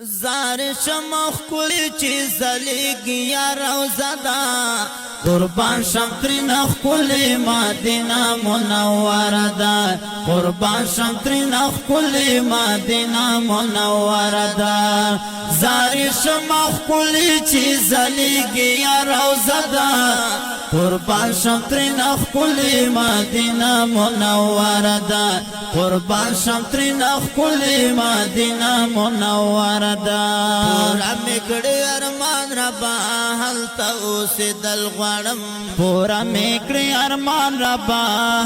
زار شمخ کلی چی زلیگی یا روزه دا قربان شم ترینخ کلی مدینه منوره دا قربان شم ترینخ کلی مدینه منوره دا زار شمخ کلی چی زلیگی یا روزه دا قربان شم ترینخ کلی مدینه منوره دا قربان شم ترینخ کلی مدینه منوره پورا میکڑی ارمان ربا حلتا اوسی دل غوڑم پورا میکڑی ارمان ربا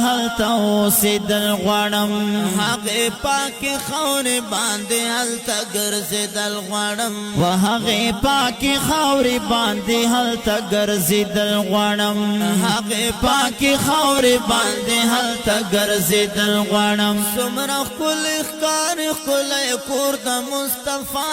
حلتا اوسی دل غوڑم حقی پاکی خوری باندی حلتا گرزی دل غوڑم و حقی پاکی خوری باندی حلتا گرزی دل غوڑم حقی پاکی خوری باندی حلتا گرزی دل غوڑم سمرخ کل اخکار کل کورد مصطفیٰ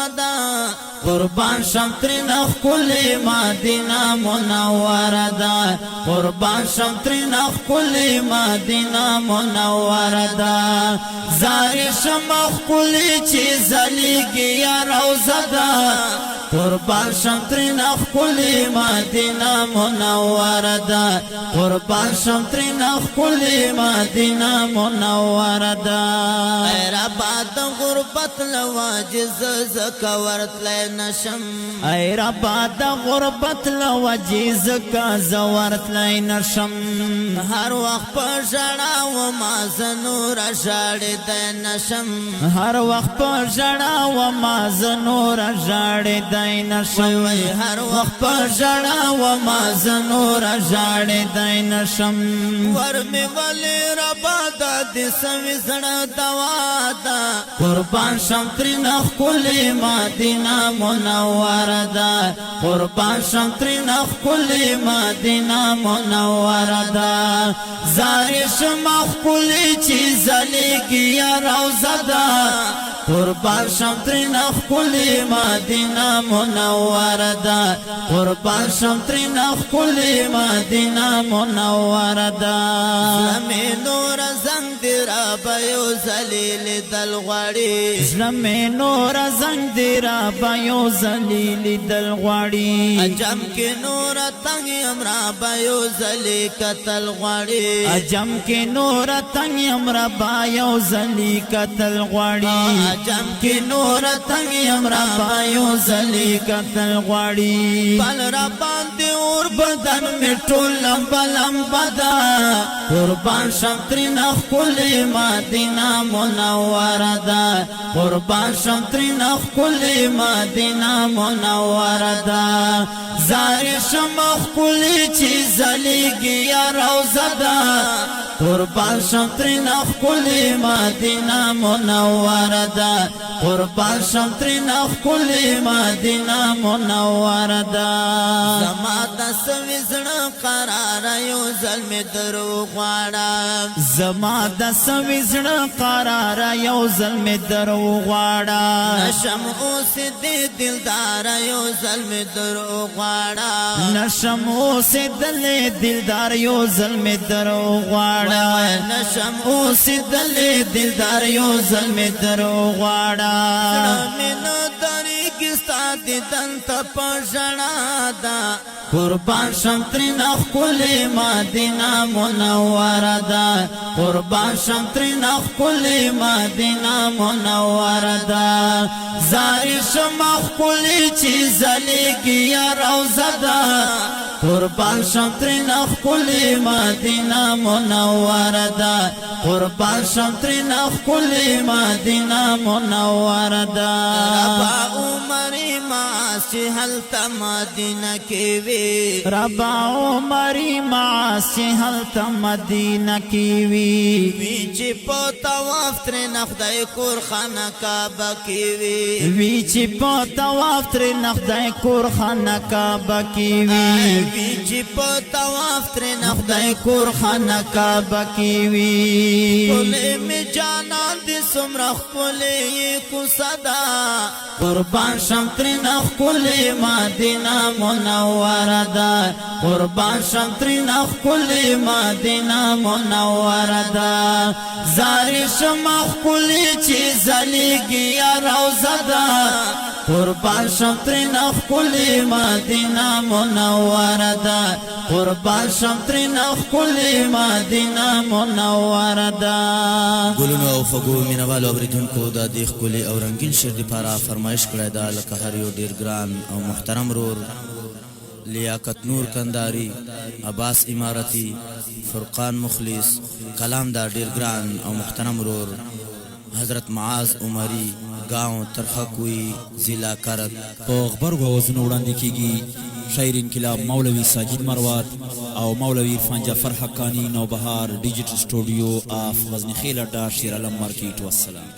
قربان شم ترینخ کلی مدینه منوره دا قربان شم ترینخ کلی مدینه منوره دا زاری شمخ کلی چی زلیگی یا روزه دا قربان شم ترینخ کلی مدینه منوره دا قربان شم ترینخ کلی مدینه منوره دا ای ربا د غربت لواجز زکا ورتلی نشم ای ربا د غربت لواجز زکا زورتلی نشم هر وقت پر جڑا و ماز نور جاڑی دی نشم هر وقت پر جڑا و ماز نور جاڑی دی نشم هر وقت پر جڑا و ماز نور جاڑی دی نشم ورمی ولی ربا دا دی سوی زڑا دوا دا قربان شم ترینخ کلی مدینه منوره دا قربان شم ترینخ کلی مدینه منوره دا زاری شمخ کلی چی زلیگی یا روزه دا قربان شم ترینخ کلی مدینه منوره دا قربان شم ترینخ کلی مدینه منوره دا زلمی نور زنگ دی رابا یو زلیل دل غوڑی زلمی نور زنگ دی رابا یو زلیل دل غوڑی اجم کی نور تنگیم رابا یو زلی کتل غوڑی اجم کی نور تنگیم رابا یو زلی کتل غوڑی جم کی نور تنگیم ربا یو زلی کتل غوڑی بل ربان دی اور بدن میں ٹولم بلم بدا قربان شم ترینخ کلی مدینه منوره دا قربان شم ترینخ کلی مدینه منوره دا زاری شمخ کلی چی زلیگی یا روزه دا قربان شم ترینخ کلی مدینه منوره دا قربان شم ترینخ کلی مدینه منوره دا زما د سوي زړه قرار یو ظلم درو غواړم زما د سوي زړه قرار یو ظلم درو غواړم نشم اوس دې دلدار یو ظلم درو غواړم نشم اوس دلدار یو ظلم درو غواړم نشم اوس دلدار یو ظلم درو غواړم مینو دری کستا دی دنتا پر جڑا دا قربان شم ترینخ کلی مدینه منوره دا قربان شم ترینخ کلی مدینه منوره دا زاری شمخ کلی چی زلیگی یا روزه دا قربان شم ترینخ کلی مدینه منوره دا قربان شم ترینخ کلی مدینه منوره دا ربا عمری معاسی حلتا مدینه کی وی ربا عمری معاسی حلتا مدینه کی وی چی پو تواف ترینخ دای کور خانه کعبه کی وی چی پو تواف ترینخ دای کور خانه کعبه کی وی چی پو تواف ترینخ دای کور خانه کعبه کی وی کلی می جانان دی سمرخ کلی کو صدا قربان شم ترینخ کلی مدینه منوره دا قربان شم ترینخ کلی مدینه منوره دا زاری شمخ کلی چی زلیگی یا روزه دا قربان شم ترنا خکلی مدینه منوره ده قربان شم ترنا خکلی مدینه منوره ده ګلونو او فګو مینوالو اوریدونکو د دې ښکلي او رنګین شعر لپاره فرمایش کړی ده لکه هر یو ډېر ګران او محترم رور لیاقت نور کنداری عباس امارتی فرقان مخلص کلام دا ډېر ګران او محترم رور حضرت معاذ عمری گاؤں ترخکوی ضلع کرد په غبرګو اوازونو وړاندې کیږي شاعر انقلاب مولوی ساجد مروات او مولوی عرفان جعفر حقانی نوبهار ډیجیټل سټوډیو اف غزنی خیل اډا شیر علم مارکیټ والسلام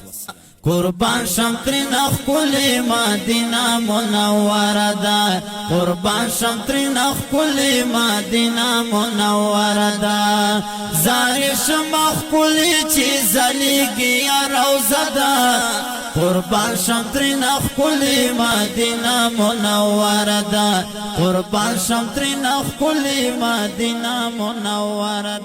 قربان شم ترنا خکلی مدینه منوره ده قربان شم ترنا خکلی مدینه منوره ده زاری شم خکلی چی زلیگی یا روزه ده قربان شم ترنا خکلی مدینه منوره ده قربان شم ترنا خکلی مدینه منوره ده